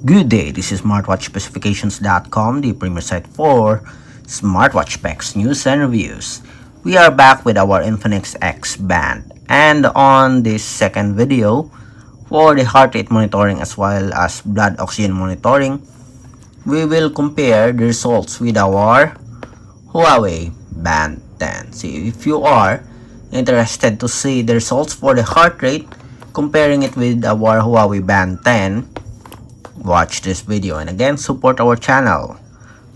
Good day, this is smartwatchspecifications.com, the premier site for smartwatch specs, news, and reviews. We are back with our Infinix XBand, and on this second video, for the heart rate monitoring as well as blood oxygen monitoring, we will compare the results with our Huawei Band 10. So if you are interested to see the results for the heart rate, comparing it with our Huawei Band 10, watch this video, and again, support our channel,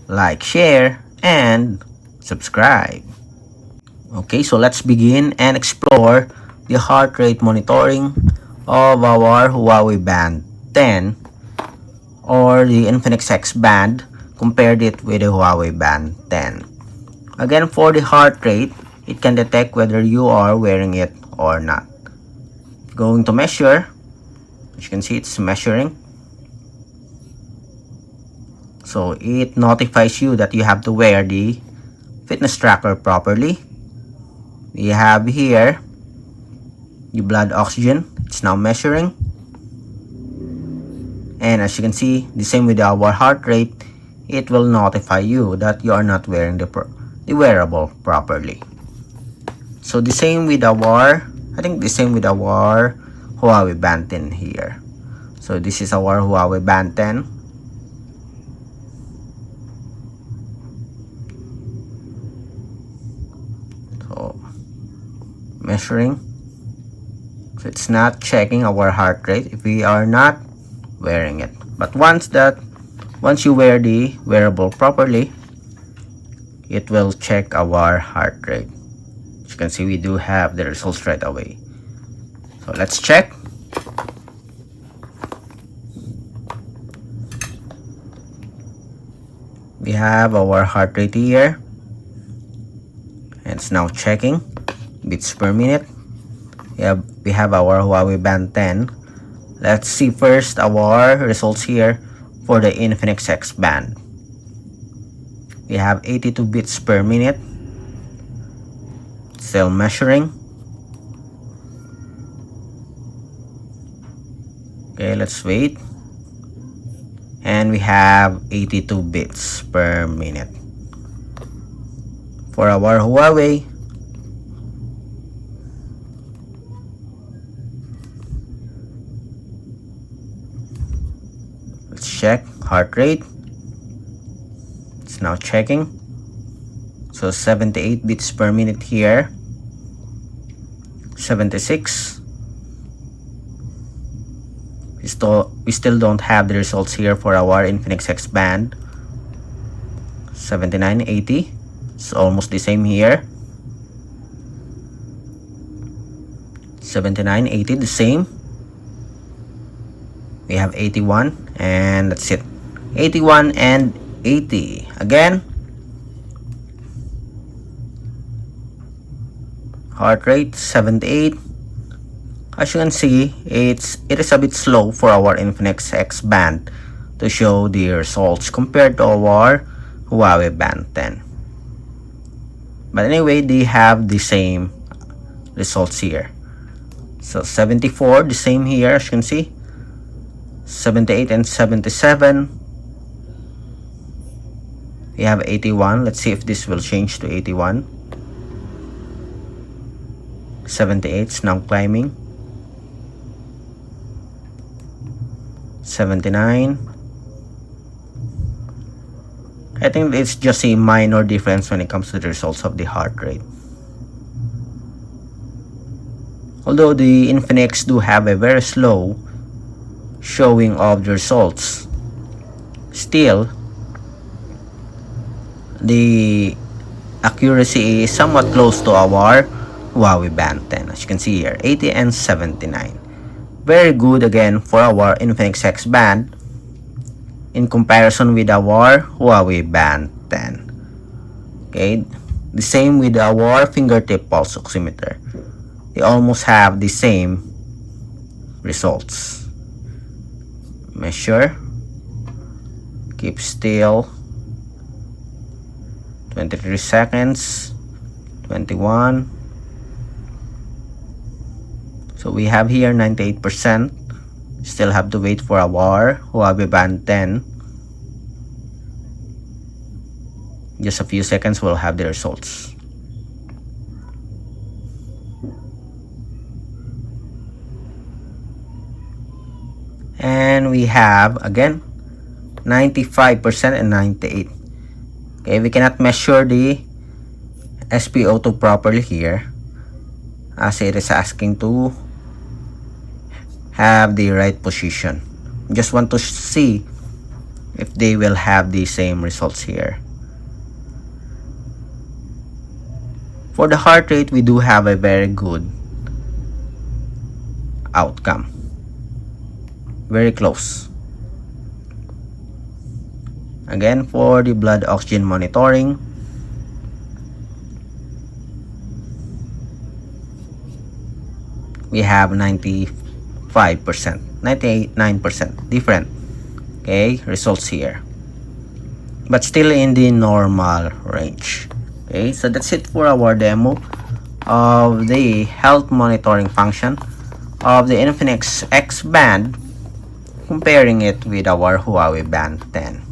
like, share, and subscribe. Okay, so let's begin and explore the heart rate monitoring of our Huawei Band 10 or the Infinix XBand, compared it with the Huawei Band 10. Again, for the heart rate, it can detect whether you are wearing it or not. Going to measure, as you can see, it's measuring. So it notifies you that you have to wear the fitness tracker properly. We have here the blood oxygen. It's now measuring. And as you can see, the same with our heart rate, it will notify you that you are not wearing the wearable properly. So the same with our, the same with our Huawei Band 10 here. So this is our Huawei Band 10. Measuring, so it's not checking our heart rate if we are not wearing it. But once you wear the wearable properly, it will check our heart rate. As you can see, we do have the results right away. So let's check. We have our heart rate here, and it's now checking beats per minute. We have our Huawei Band 10. Let's see first our results here for the Infinix XBand. We have 82 beats per minute. Still measuring. Okay, let's wait. And we have 82 beats per minute. For our Huawei, check heart rate. It's now checking. So 78 beats per minute here. 76. We still don't have the results here for our Infinix XBand. 79, 80. It's almost the same here. 79, 80, the same. We have 81, and that's it. 81 and 80. Again, heart rate 78. As you can see, it is a bit slow for our Infinix XBand to show the results compared to our Huawei Band 10. But anyway, they have the same results here. So 74, the same here, as you can see. 78 and 77. We have 81. Let's see if this will change to 81. 78 is now climbing. 79. I think it's just a minor difference when it comes to the results of the heart rate. Although the Infinix do have a very slow showing of the results, still the accuracy is somewhat close to our Huawei Band 10. As you can see here, 80 and 79. Very good again for our Infinix XBand in comparison with our Huawei Band 10. Okay, the same with our fingertip pulse oximeter. They almost have the same results. Measure, keep still, 23 seconds, 21. So we have here 98%. Still have to wait for our Huawei Band 10. Just a few seconds, we'll have the results. And we have again 95% and 98%. Okay, we cannot measure the SpO2 properly here, as it is asking to have the right position. Just want to see if they will have the same results here. For the heart rate, we do have a very good outcome. Very close. Again, for the blood oxygen monitoring, we have 95%, 99% different, okay, results here, but still in the normal range. Okay, so that's it for our demo of the health monitoring function of the Infinix XBand, comparing it with our Huawei Band 10.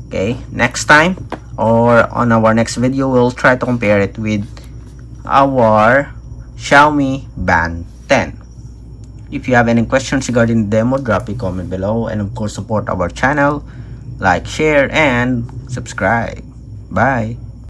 Okay, next time or on our next video, we'll try to compare it with our Xiaomi Band 10. If you have any questions regarding the demo, drop a comment below, and of course support our channel, like, share, and subscribe. Bye.